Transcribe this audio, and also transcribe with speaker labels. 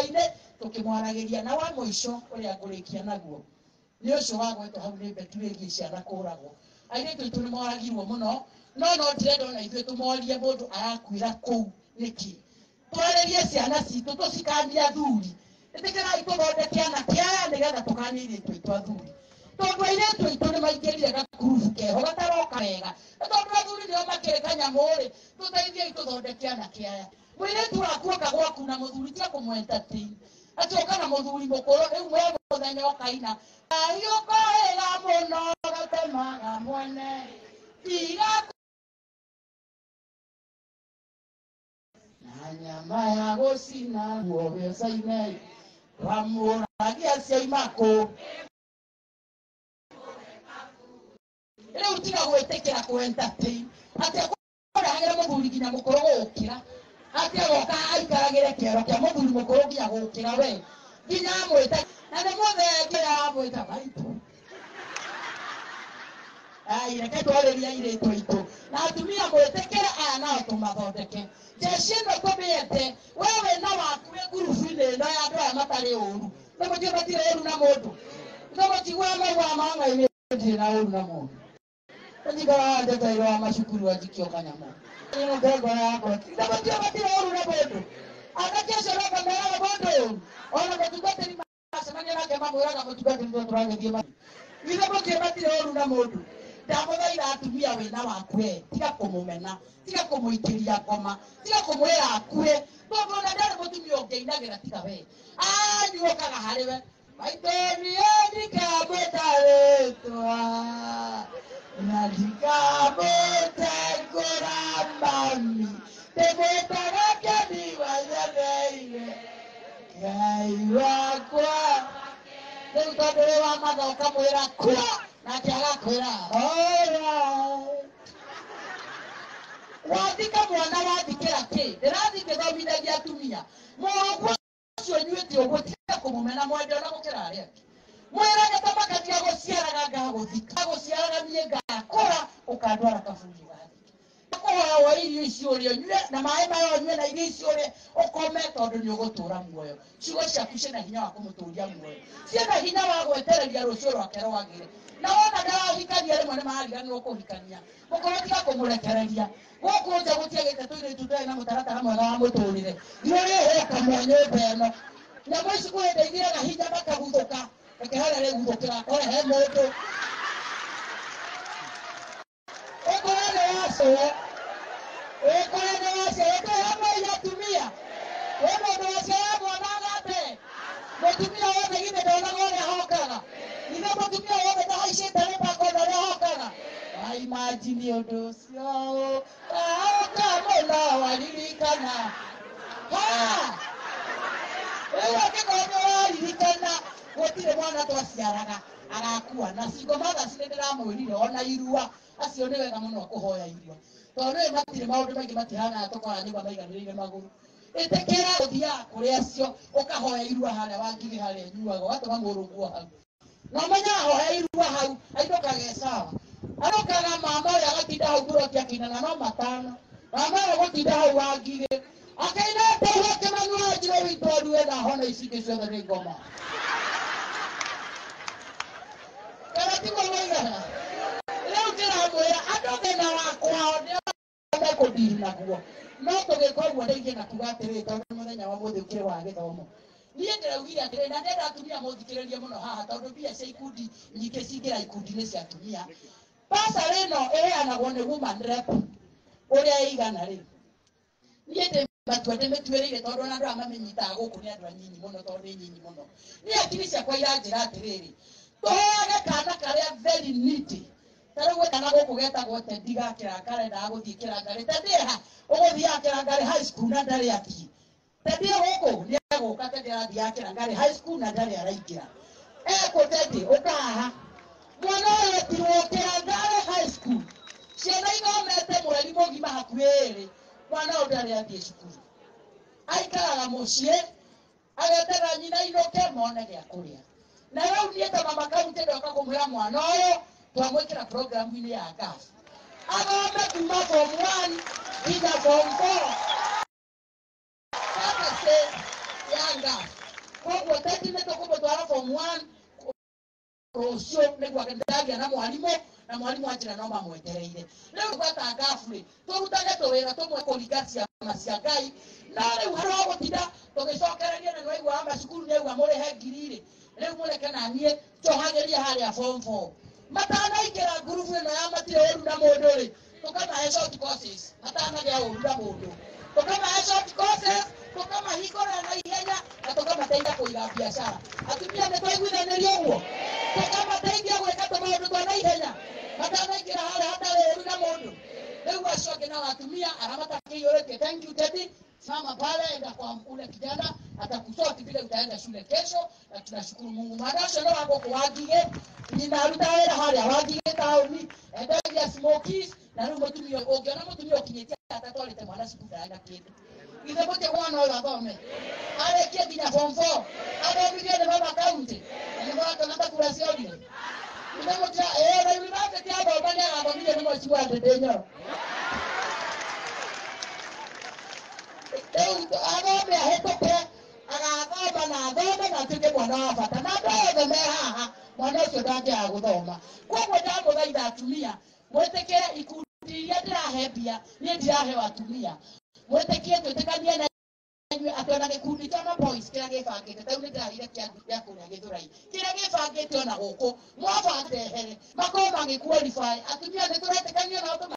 Speaker 1: nyumba-inĩ tukimwaragiria na wa muico uria ngurikia naguo ni ucio wagwetwo hau ni Bethuel ciana kũragwo airĩtu aitũ nĩ moragirwo mũno no ndirenda ona ithuĩ tũmorie mũndũ arakuĩra kũu nĩkĩ twarĩrie ciana citũ tũcikanie athuri ĩtĩkĩrai tũthondeke anake aya nĩgetha tũkanie airĩtu aitũ athuri tondũ airĩtu aitũ nĩ maingĩrire gakurubu keho gataroka wega tondũ athuri nĩo makĩrĩ kanyamũ-rĩ tũteithiei tũthondeke anake aya mũirĩtu waku oka gwaku na mũthuri tia kũmwentertain atioka na mũthuri mũkũrũ rĩu we mũthenya ũkaina ayũkũĩra mũno gatemaga mwene tiga na nyama ya gũcina guogecaine wamũragia ciaimako rĩu tiga gwĩtĩkĩra kũ-entertain atĩ kũragĩra mũthuri nginya mũkũrũ gũkĩra atĩ agoka aikaragĩre kĩero kĩa mũthuri mũkũrũ nginya gũkĩra we nginya amwĩta na nĩ mũthenge amwĩta maitũ reke twarĩrie airĩtu aitũ na atumia mwĩtĩkĩre aya nao tũmathondeke jeshi ĩno tũmĩete we wĩna waku wĩ ngurubu-inĩ ĩno ya andũ aya matarĩ ũru nĩ mũtio matirĩ ũru na mũndũ nĩ mũtigua maua mamainĩ ndirĩ na ũru na mũndũ njikara ndeteire wa macukuru ajikio kanyamo nĩ ndengo yakwa nĩ mũtio matirĩ ũru na mũndũ anake acio no kameraga mũndũ ũru ona mũtungatĩri macemania nake mamwĩraga mũtungatĩri nĩ tũragĩthiĩ ithe mũtio matirĩ ũru na mũndũ ndamũthaitha atumia wĩna waku tiga kũmũmena tiga kũmũikĩria ngoma tiga kũmwĩra akue tondũ ona ndarĩ mũtumia ũngĩinagĩra tiga we nyuokaga harĩ we maitoni ndikamwĩta rĩtwa na ndikamwĩte ngũramami ndĩmwĩtaga Keni Wanjaneire Ngai wakwa rĩu tondũ wĩ wa matha ũkamwĩra kwa nake agakwĩra wathika mwana wathikĩra kĩ ndĩrathi ngĩthomithagia atumia mũrũguo ũcio nyuĩte ũguo tiga kũmũmena mwende ona gũkĩra arĩa angĩ mwĩrage ta makania gũciaraga ngagũthika gũciaraga niĩ ngakũra ũkandwara kaburi gathike kũhoya wa irio icio ũrĩa ũnyue na maĩ mayo ũnyue na irio icio ũrĩa ũkome tondũ nĩ ũgũtũra muoyo ciugo ciaku ciĩna hinya wa kũmũtũria muoyo ciĩna hinya wa gwetereria rũciũ rwake rwagĩre na wona ndarahikania rĩmwe nĩ mahariganĩrwo kũhikania mũkorwo tiga kũmũrekereria gũkũ nja gũtiagĩte tũirĩtu tũrĩ na mũtaratara mwega wa mũtũrĩre nĩũrĩheka mwe nyũmba ĩno nyamũ ici kũhĩndeithiaga hinya makaguthũka reke harĩa rĩguthũkĩra kore he mũndũ ũkorwo nĩ wacũe ũkorwo nĩ wacũe ũkĩhamwe atumia wĩ mũndũ wacio ya mwana gate mũtumia wothe githĩ ndonaga ũrĩa hokaga ithe mũtumia wothe ndahaicĩte rĩmbako na ũrĩa hokaga waimajini ũndũ ũcio aoka mũno waririkana rĩu angĩkorwo waririkana gũtirĩ mwana twaciaraga agakua na single mothers nĩ ndĩramwĩrire ona irua acio nĩ wega mũno kũhoya irua tondũ nĩ matirĩ maũndũ maingĩ matihana tũkora nyũmba maiganĩrĩire magũrũ ĩtĩkĩra gũthiaga kũrĩ acio ũkahoya irua harĩa wangigĩ harĩa nyuaga ũgatũma mũrũguo hau na ũmenyaga hoya irua hau ainũkaga sawa arũkaga mama ũrĩa agatinda hau mũroki akĩinana no matano mama ũrĩa gũtinda hau wangigĩ akaina ndauga kĩmanyua njĩra witũ ũruwe na hona ici ingĩ ciothe nĩ ngoma tiguo moigaga rĩu ndĩramwĩra andũ thĩna wakwao nĩo mekũndiri naguo no tũgĩka ũguo rĩngĩ na tuga atĩrĩrĩ tondũ mũthenya wa mũthĩ ũkĩrĩ wa gĩthomo niĩ ndĩraugire atĩrĩrĩ na ndĩrenda atumia mũthikĩrĩrie mũno haha tondũ mbia cia ikundi nyingĩ cingĩra ikundi-inĩ cia atumia basarĩ ĩno ĩheanagwo nĩ woman rep ũrĩa ĩigana rĩ niĩ ndĩmatua ndĩmĩtuĩrĩire tondũ ona andũ aya mamĩnyitaga gũkũ nĩ andũ anyinyi mũno tondũ nĩ nyinyi mũno niĩ akiri ciakwa iranjĩra atĩrĩrĩ tũheage kana karĩa very needy tarĩu gwĩ kana gũkũ getagwo Tendi gakĩra karendaga gũthiĩ kĩrangarĩ Tendi ha ũgũthiaga kĩrangarĩ high school na ndarĩ athiĩ Tendi gũkũ nĩ egũka Tendi arathiaga kĩrangarĩ high school na ndarĩ araingĩra ekũ Tendi ũka haha mwana ũyũ etirwo kĩrangarĩ high school ciana ithomete mweri mũgima hakuhĩ ĩrĩ mwana ũyũ ndarĩ athiĩ cukuru aikaraga mũciĩ ageterera nyina inũke mone gĩa kũrĩa na rĩu niĩ ta mama kaunti ndoka kũmwĩra mwana ũyũ twamwĩkĩra programu-inĩ ya gas athome kuma form 1 nginya form 4 ya tanga koguo teti nä tå kå må twara form 1 rũciũ nĩguo agendagia na mwarimũ anjĩra no mamwetereire rĩu gwata ngabũrĩ tũrutage tũwĩra tũmwe kũringa ciama cia Ngai no rĩu harĩ wa gũtinda tũgĩcokereria na nĩwaigua macukuru nĩaigua mũrĩhe ngiri rĩu mũreke na niĩ njohagĩria harĩa form 4 matanaingĩra ngurubu ĩno ya matirĩ ũru na mũndũ rĩ tũkamahe short courses matanagĩa ũru na mũndũ tũkamahe short courses tũkamahingũra na ihenya na tũkamateithia kũiga biacara atumia nĩ twaiguithanĩria ũguo tũkamateithia gwĩka tũmaũndũ twa na ihenya matanaingĩra harĩa hatarĩ ũru na mũndũ rĩu acio angĩ nao atumia arĩa matakĩiyũrĩtie thank you Teddy mama pale enda kwa ule kijana atakusoti vile utaenda shule kesho na tunashukuru Mungu maana sio wako kuwagige ninaruta hela harĩa wagige tauni endagia smokies na rĩu mũtumia ũngĩona mũtumia ũkinyĩtie atatwarĩte mwana cukuru ndaenda kĩndũ ithe mũte mwana ũyũ athome arĩkie nginya form 4 athomithio nĩ baba kaunti na nĩ mwaka natakura ciorire ithe mũte na university athoma nĩ agathomithio nĩ mũciĩ wa Ndĩndĩnyoro athome ahĩtũke agathoma na athome na atuĩke mwana wa bata na andũ othe me haha mwana ũcio ndangĩaga gũthoma koguo ndamũthaitha atumia mwĩtĩkĩre ikundi iria ndĩrahe mbia niĩ ndirahe atumia mwĩtĩkie twĩtĩkanie na inyuĩ atĩ ona gĩkundi kĩa maboys kĩrĩa gĩbangĩte tarĩu nĩ ndĩrahire kĩa kũrĩa Gĩthũrai kĩrĩa gĩbangĩte ona gũkũ mwabandehere makorwo magĩqualify atumia nĩ tũretĩkania nao tũma